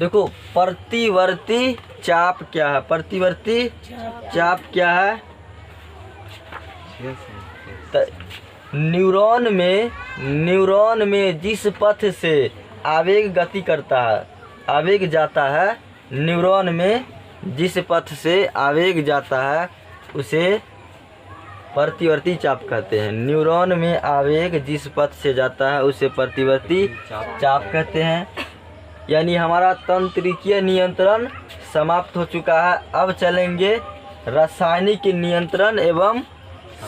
देखो प्रतिवर्ती चाप क्या है, प्रतिवर्ती चाप क्या है? न्यूरॉन में जिस पथ से आवेग गति करता है, आवेग जाता है, न्यूरॉन में जिस पथ से आवेग जाता है उसे प्रतिवर्ती चाप कहते हैं। न्यूरॉन में आवेग जिस पथ से जाता है उसे प्रतिवर्ती चाप कहते हैं। यानी हमारा तंत्रिकीय नियंत्रण समाप्त हो चुका है। अब चलेंगे रासायनिक नियंत्रण एवं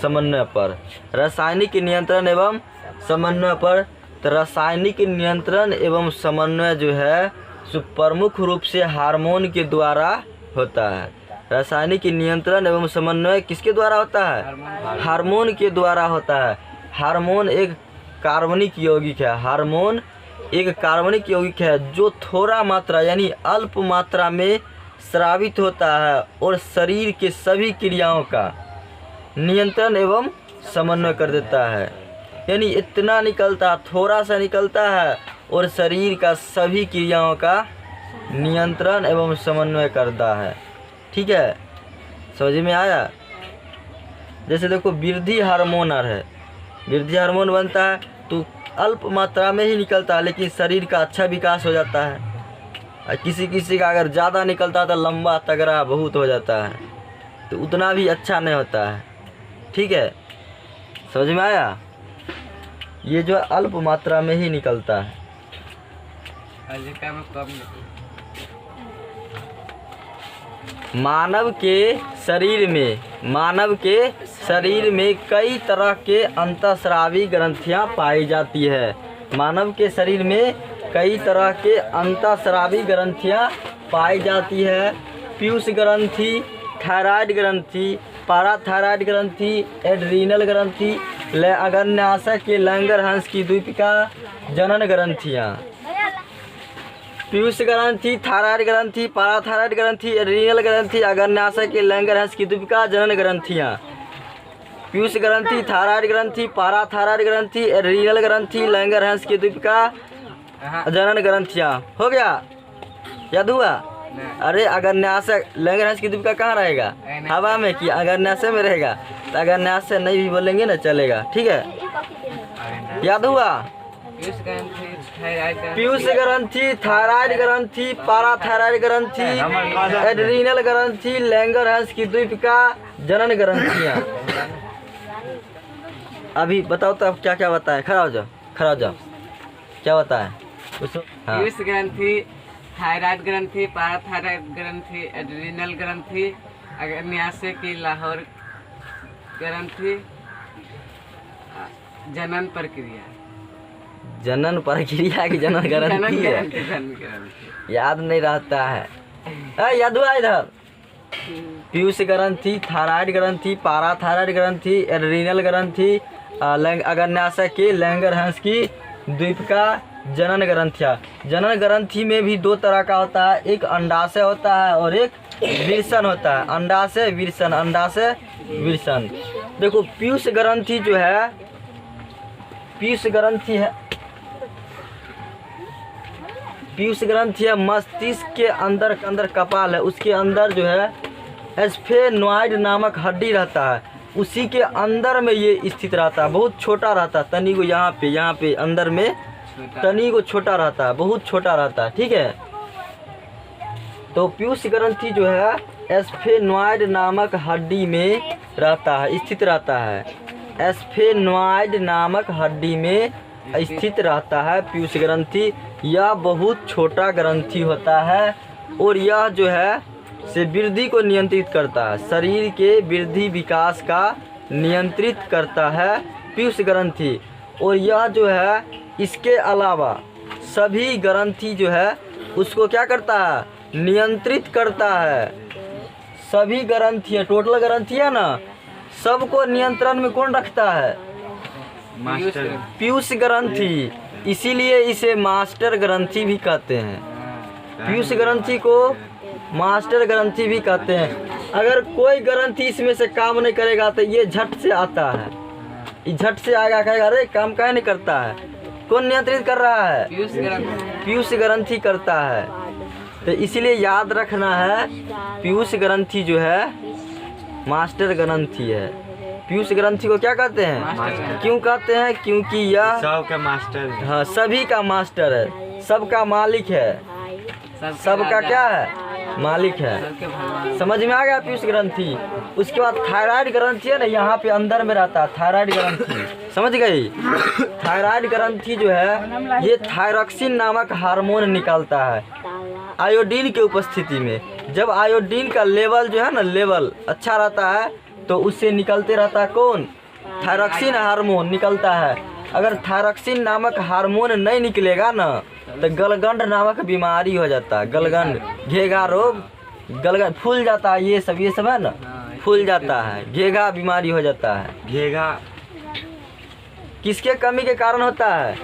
समन्वय पर। रासायनिक नियंत्रण एवं समन्वय पर। तो रासायनिक नियंत्रण एवं समन्वय जो है सो प्रमुख रूप से हार्मोन के द्वारा होता है। रासायनिक नियंत्रण एवं समन्वय किसके द्वारा होता है? हार्मोन के द्वारा होता है। हार्मोन एक कार्बनिक यौगिक है। हार्मोन एक कार्बनिक यौगिक है जो थोड़ा मात्रा यानी अल्प मात्रा में स्रावित होता है और शरीर के सभी क्रियाओं का नियंत्रण एवं समन्वय कर देता है। यानी इतना निकलता, थोड़ा सा निकलता है और शरीर का सभी क्रियाओं का नियंत्रण एवं समन्वय करता है। ठीक है, समझ में आया? जैसे देखो वृद्धि हार्मोनर है, वृद्धि हार्मोन बनता है तो अल्प मात्रा में ही निकलता है लेकिन शरीर का अच्छा विकास हो जाता है। और किसी का अगर ज़्यादा निकलता है तो लंबा तगड़ा बहुत हो जाता है, तो उतना भी अच्छा नहीं होता है। ठीक है, समझ में आया? ये जो अल्प मात्रा में ही निकलता है। मानव के शरीर में कई तरह के अंतःस्रावी ग्रंथियां पाई जाती है। मानव के शरीर में कई तरह के अंतःस्रावी ग्रंथियां पाई जाती है। पीयूष ग्रंथि, थायराइड ग्रंथि, पाराथायराइड ग्रंथि, एड्रीनल ग्रंथि, अग्न्याशय के लैंगरहंस की द्वीपिका जनन ग्रंथियाँ। पीयूष ग्रंथि, थायराइड ग्रंथि, पाराथायराइड ग्रंथि, एड्रीनल ग्रंथि, अग्न्याशय के लैंगरहंस की द्वीपिका जनन ग्रंथियाँ। पीयूष ग्रंथि, थायराइड ग्रंथि, पाराथायराइड ग्रंथि, एड्रीनल ग्रंथि, लैंगरहंस की द्वीपिका जनन ग्रंथियाँ। हो गया? याद हुआ? अरे अग्न्याशय, लैंगरहंस की द्वीपिका कहाँ रहेगा? हवा में कि अग्न्याशय में रहेगा? तो अग्न्याशय नहीं भी बोलेंगे ना चलेगा। ठीक है, याद हुआ? पीयूष ग्रंथि, थायराइड ग्रंथि, पाराथायराइड ग्रंथि, एड्रीनल ग्रंथि, लैंगरहंस की द्वीपिका जनन ग्रंथियाँ। अभी बताओ तो अब क्या क्या बताएं? खड़ा हो जाओ, क्या बताएं? पीयूष ग्रंथि, थायराइड ग्रंथि, पाराथायराइड ग्रंथि, एड्रीनल ग्रंथि, अग्न्याशय की लाहौर ग्रंथि, जनन प्रक्रिया। जनन प्रक्रिया की जनन ग्रंथि है, याद नहीं रहता है। याद हुआ इधर? पीयूष ग्रंथि, थायराइड ग्रंथि, पाराथायराइड ग्रंथि, एड्रीनल ग्रंथि, अग्न्याशय के लैंगरहंस की द्वीपिका जनन ग्रंथियाँ। जनन ग्रंथि में भी दो तरह का होता है, एक अंडाशय होता है और एक विरसन होता है। अंडाशय विरसन, अंडाशय विरसन। देखो पीयूष ग्रंथि जो है, पीयूष ग्रंथि है मस्तिष्क के अंदर कपाल है, उसके अंदर जो है स्फेनॉइड नामक हड्डी रहता है, उसी के अंदर में ये स्थित रहता है। बहुत छोटा रहता है, तनी को यहाँ पे अंदर में तनी को छोटा रहता है, बहुत छोटा रहता है। ठीक है, तो पीयूष ग्रंथि जो है स्फेनॉइड नामक हड्डी में रहता है, स्थित रहता है। स्फेनॉइड नामक हड्डी में स्थित रहता है पीयूष ग्रंथि। यह बहुत छोटा ग्रंथि होता है और यह जो है से वृद्धि को नियंत्रित करता है, शरीर के वृद्धि विकास का नियंत्रित करता है पीयूष ग्रंथि। और यह जो है इसके अलावा सभी ग्रंथि जो है उसको क्या करता है? नियंत्रित करता है। सभी ग्रंथियाँ, टोटल ग्रंथियाँ ना, सबको नियंत्रण में कौन रखता है? पीयूष ग्रंथि। इसीलिए इसे मास्टर ग्रंथि भी कहते हैं। पीयूष ग्रंथि को मास्टर ग्रंथि भी कहते हैं। अगर कोई ग्रंथि इसमें से काम नहीं करेगा तो ये झट से आता है, ये झट से आएगा, कहेगा अरे काम काहे नहीं करता है, कौन नियंत्रित कर रहा है? पीयूष ग्रंथि। पीयूष ग्रंथि करता है। तो इसीलिए याद रखना है, पीयूष ग्रंथि जो है मास्टर ग्रंथि है। पीयूष ग्रंथि को क्या कहते हैं? क्यों कहते हैं? क्योंकि यह सबका मास्टर है। हाँ सभी का मास्टर है, सबका मालिक है, सबका क्या है? मालिक है। सबके भगवान। समझ में आ गया पीयूष ग्रंथि। उसके बाद थायराइड ग्रंथि है ना, यहाँ पे अंदर में रहता है थायराइड ग्रंथि। समझ गई? थायराइड ग्रंथि जो है ये थायरॉक्सिन नामक हार्मोन निकालता है आयोडीन के उपस्थिति में। जब आयोडीन का लेवल जो है ना, लेवल अच्छा रहता है तो उससे निकलते रहता है कौन? थायरॉक्सिन हार्मोन निकलता है। अगर थायरॉक्सिन नामक हार्मोन नहीं निकलेगा ना तो गलगंड नामक बीमारी हो जाता है। गलगंड, घेघा रोग, गलगंड फूल जाता है, ये सब है ना, फूल जाता है, घेघा बीमारी हो जाता है। घेघा किसके कमी के कारण होता है?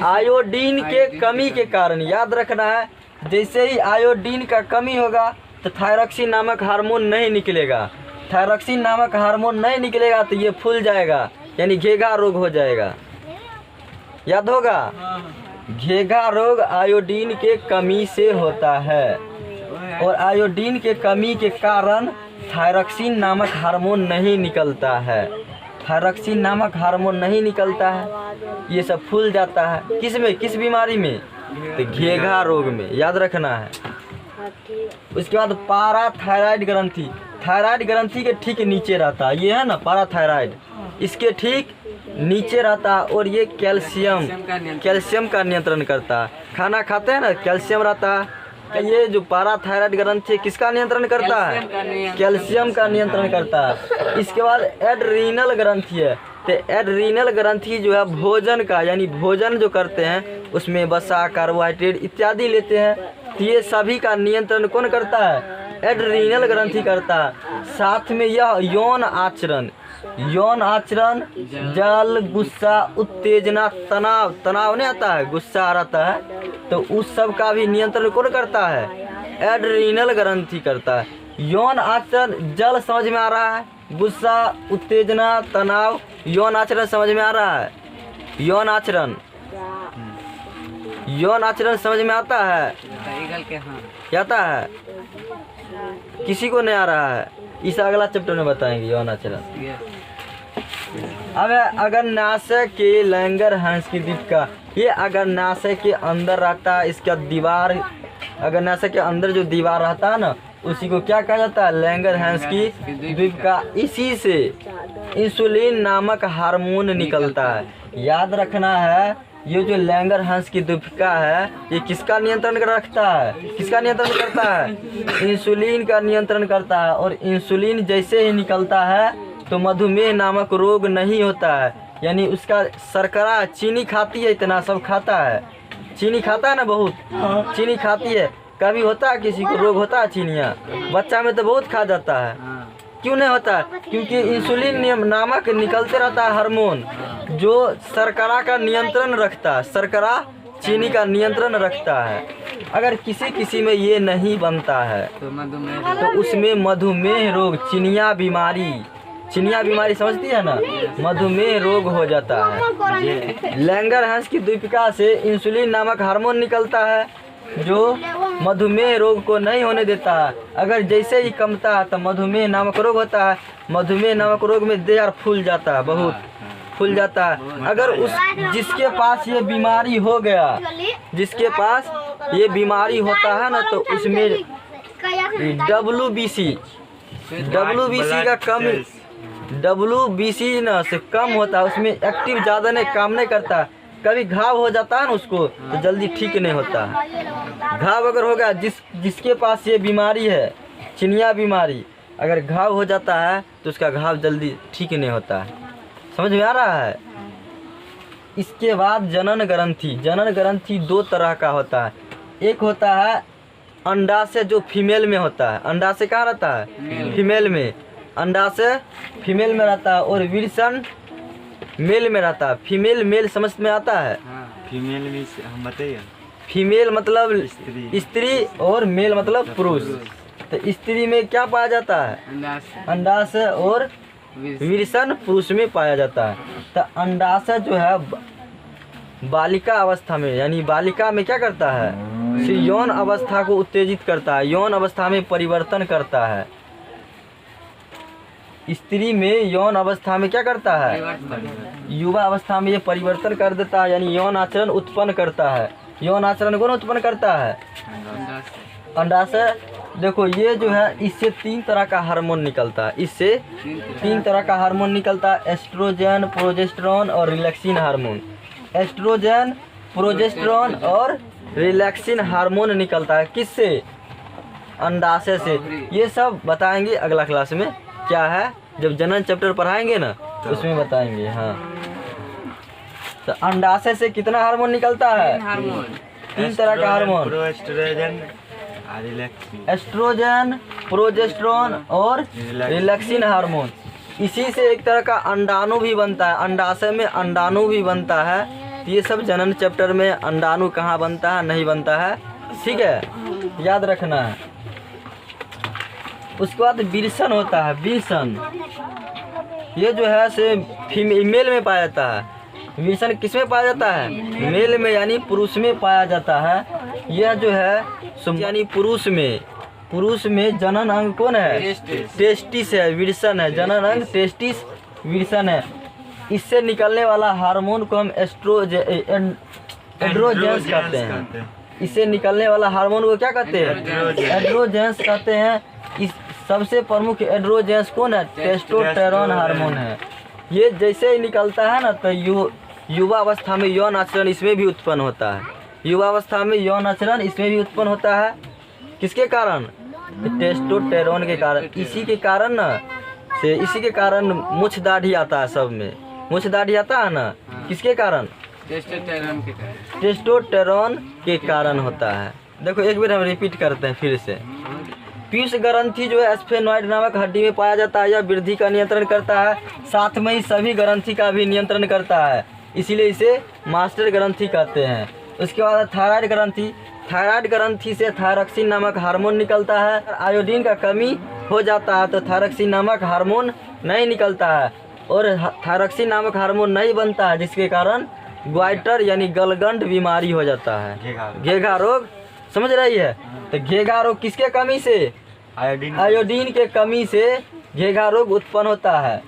आयोडीन के कमी के कारण। याद रखना है, जैसे ही आयोडीन का कमी होगा तो थायरॉक्सिन नामक हार्मोन नहीं निकलेगा। थायरॉक्सिन नामक हार्मोन नहीं निकलेगा तो ये फूल जाएगा, यानी घेघा रोग हो जाएगा। याद होगा? घेघा रोग आयोडीन के कमी से होता है, और आयोडीन के कमी के कारण थायरॉक्सिन नामक हार्मोन नहीं निकलता है। थायरॉक्सिन नामक हार्मोन नहीं निकलता है, ये सब फूल जाता है। किस में? किस बीमारी में? तो घेघा रोग में। याद रखना है। उसके बाद पाराथायराइड ग्रंथि, थायराइड ग्रंथि के ठीक नीचे रहता है, ये है ना पाराथायराइड, इसके ठीक नीचे रहता है। और ये कैल्शियम का नियंत्रण करता है। खाना खाते हैं ना, कैल्शियम रहता है। ये जो पाराथायराइड ग्रंथि किसका नियंत्रण करता है? कैल्शियम का नियंत्रण करता है। इसके बाद एड्रीनल ग्रंथि है। तो एड्रीनल ग्रंथि जो है भोजन का, यानी भोजन जो करते हैं उसमें वसा, कार्बोहाइड्रेट इत्यादि लेते हैं, तो ये सभी का नियंत्रण कौन करता है? एड्रीनल ग्रंथि करता है। साथ में यह यौन आचरण, जल, गुस्सा, उत्तेजना, तनाव नहीं आता है, गुस्सा आ रहा है, तो उस सब का भी नियंत्रण कौन करता है? एड्रीनल ग्रंथि करता है। यौन आचरण, जल समझ में आ रहा है, गुस्सा, उत्तेजना, तनाव, यौन आचरण समझ में आ रहा है? यौन आचरण समझ में आता है? आता है? किसी को नहीं आ रहा है? इस अगला चैप्टर में बताएंगे यौन आचरण। अब अग्न्याशय के लैंगरहैंस की दीपिका, ये अग्न्याशय के अंदर रहता है। इसका दीवार, अग्न्याशय के अंदर जो दीवार रहता है ना, उसी को क्या कहा जाता है? लैंगरहैंस की दीपिका। इसी से इंसुलिन नामक हार्मोन निकलता है। याद रखना है, ये जो लैंगरहैंस की दीपिका है ये किसका नियंत्रण रखता है? किसका नियंत्रण करता है? इंसुलिन का नियंत्रण करता है। और इंसुलिन जैसे ही निकलता है तो मधुमेह नामक रोग नहीं होता है। यानी उसका शर्करा, चीनी खाती है, इतना सब खाता है, चीनी खाता है ना, बहुत चीनी खाती है। कभी होता है किसी को रोग होता है चीनिया? बच्चा में तो बहुत खा जाता है। क्यों नहीं होता? क्योंकि इंसुलिन नामक निकलते रहता है हार्मोन जो शर्करा का नियंत्रण रखता है, शर्करा चीनी का नियंत्रण रखता है। अगर किसी में ये नहीं बनता है तो उसमें मधुमेह रोग, चिनिया बीमारी समझती है ना, मधुमेह रोग हो जाता है। लैंगरहैंस की दीपिका से इंसुलिन नामक हार्मोन निकलता है जो मधुमेह रोग को नहीं होने देता है। अगर जैसे ही कमता है तो मधुमेह नामक रोग होता है। मधुमेह नामक रोग में देह फूल जाता है, बहुत फूल जाता है। अगर उस जिसके पास ये बीमारी हो गया, जिसके पास ये बीमारी होता है ना, तो उसमें WBC ना से कम होता है, उसमें एक्टिव ज़्यादा नहीं, काम नहीं करता। कभी घाव हो जाता है ना उसको तो जल्दी ठीक नहीं होता है। घाव अगर होगा, जिसके पास ये बीमारी है, चिनिया बीमारी, अगर घाव हो जाता है तो उसका घाव जल्दी ठीक नहीं होता है। समझ में आ रहा है? इसके बाद जनन ग्रंथि दो तरह का होता है। एक होता है अंडाशय जो फीमेल में होता है। अंडाशय कहाँ रहता है? फीमेल में। अंडाशय फीमेल में रहता है और विल्सन मेल में रहता है। फीमेल मेल समझ में आता है? फीमेल में हम बताइए। फीमेल मतलब स्त्री और मेल मतलब पुरुष। तो स्त्री में क्या पाया जाता है? अंडाशय और विल्सन पुरुष में पाया जाता है। तो अंडाशय जो है बालिका अवस्था में, यानी बालिका में क्या करता है, यौन अवस्था को उत्तेजित करता है, यौन अवस्था में परिवर्तन करता है। स्त्री में यौन अवस्था में क्या करता है, युवा अवस्था में ये परिवर्तन कर देता है, यानी यौन आचरण उत्पन्न करता है। यौन आचरण कौन उत्पन्न करता है, अंडाशय। देखो ये जो है, इससे 3 तरह का हार्मोन निकलता है, इससे 3 तरह का हार्मोन निकलता है, एस्ट्रोजन, प्रोजेस्टेरोन और रिलैक्सिन हार्मोन। एस्ट्रोजन, प्रोजेस्टेरोन और रिलैक्सिन हार्मोन निकलता है किससे, अंडाशय से। ये सब बताएंगे अगला क्लास में क्या है, जब जनन चैप्टर पढ़ाएंगे ना तो उसमें बताएंगे। हाँ, तो अंडाशय से कितना हार्मोन निकलता है, हार्मोन 3 तरह का हार्मोन, एस्ट्रोजन, प्रोजेस्टेरोन और रिलैक्सिन हार्मोन। इसी से एक तरह का अंडाणु भी बनता है, अंडाशय में अंडाणु भी बनता है। ये सब जनन चैप्टर में अंडाणु कहाँ बनता है, नहीं बनता है, ठीक है, याद रखना है। उसके बाद विल्सन होता है, विल्सन ये जो है से फीमेल में पाया जाता है। विल्सन किस में पाया जाता है, मेल में, यानी पुरुष में पाया जाता है। यह जो है यानी पुरुष में जनन अंग कौन है, टेस्टिस है, विल्सन है, जनन अंग टेस्टिस विल्सन है। इससे निकलने वाला हार्मोन को हम एंड्रोजेंस कहते हैं। इससे निकलने वाला हार्मोन को क्या कहते हैं, एंड्रोजेंस कहते हैं। इस सबसे प्रमुख एंड्रोजेंस कौन है, टेस्टोस्टेरोन हार्मोन है। ये जैसे ही निकलता है ना तो युवा अवस्था में यौन आचरण इसमें भी उत्पन्न होता है, युवा अवस्था में यौन आचरण इसमें भी उत्पन्न होता है। किसके कारण, टेस्टोस्टेरोन के कारण। इसी के कारण मुछ दाढ़ी आता है, सब में मुछ दाढ़ी आता है ना, किसके कारण, टेस्टोस्टेरोन के कारण होता है। देखो एक बार हम रिपीट करते हैं फिर से। पीयूष ग्रंथि जो है स्फेनॉइड नामक हड्डी में पाया जाता है, यह वृद्धि का नियंत्रण करता है, साथ में ही सभी ग्रंथि का भी नियंत्रण करता है, इसीलिए इसे मास्टर ग्रंथि कहते हैं। उसके बाद थायराइड ग्रंथि, थायराइड ग्रंथि से थायरॉक्सिन नामक हार्मोन निकलता है। आयोडीन का कमी हो जाता है तो थायरॉक्सिन नामक हार्मोन नहीं निकलता है और थायरॉक्सिन नामक हार्मोन नहीं बनता है, जिसके कारण ग्वाइटर यानी गलगंड बीमारी हो जाता है, घेघा रोग। समझ रही है, तो घेघा रोग किसके कमी से, आयोडीन के कमी से घेघा रोग उत्पन्न होता है।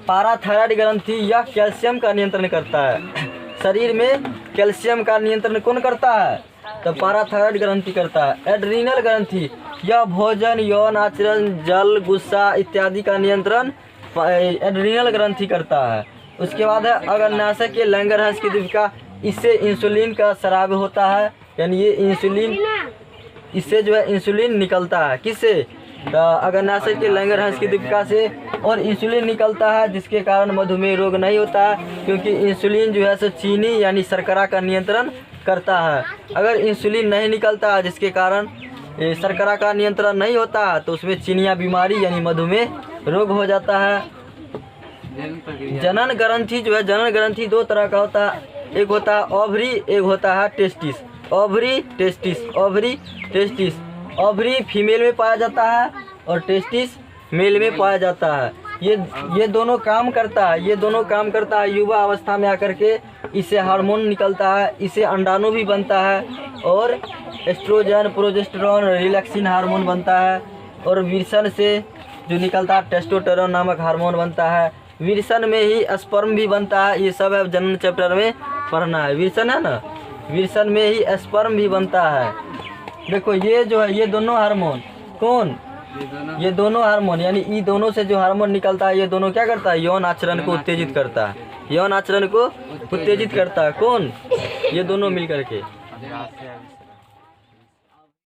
पाराथायराइड ग्रंथि यह कैल्शियम का नियंत्रण करता है, शरीर में कैल्शियम का नियंत्रण कौन करता है, तो पाराथायराइड ग्रंथि करता है। एड्रीनल ग्रंथि यह भोजन, यौन आचरण, जल, गुस्सा इत्यादि का नियंत्रण एड्रीनल ग्रंथि करता है। उसके बाद है अग्न्याशय के लैंगरहंस की दीपिका, इससे इंसुलिन का स्राव होता है, यानी ये इंसुलिन, इससे जो है इंसुलिन निकलता है, किससे, अग्न्याशय के लैंगरहंस की दीपिका से, और इंसुलिन निकलता है जिसके कारण मधुमेह रोग नहीं होता है, क्योंकि इंसुलिन जो है सो चीनी यानी शर्करा का नियंत्रण करता है। अगर इंसुलिन नहीं निकलता है जिसके कारण शर्करा का नियंत्रण नहीं होता है तो उसमें चीनिया बीमारी यानी मधुमेह रोग हो जाता है। जनन ग्रंथि जो है, जनन ग्रंथि 2 तरह का होता है, एक होता है ओवरी, एक होता है testis. Ovary testis, ovary testis, ovary female में पाया जाता है और टेस्टिस मेल में पाया जाता है। ये दोनों काम करता है, ये दोनों काम करता है। युवा अवस्था में आकर के इससे हार्मोन निकलता है, इससे अंडाणु भी बनता है और एस्ट्रोजन, प्रोजेस्टेरोन, रिलैक्सिन हार्मोन बनता है और विल्सन से जो निकलता है टेस्टोस्टेरोन नामक हार्मोन बनता है। विल्सन में ही स्पर्म भी बनता है, ये सब है जनन चैप्टर में पढ़ना है। विल्सन है ना, विल्सन में ही स्पर्म भी बनता है। देखो ये जो है, ये दोनों हार्मोन कौन, ये दोनों हार्मोन यानी ये दोनों से जो हार्मोन निकलता है, ये दोनों क्या करता है, यौन आचरण को उत्तेजित करता है, यौन आचरण को उत्तेजित करता है। कौन, ये दोनों मिल करके।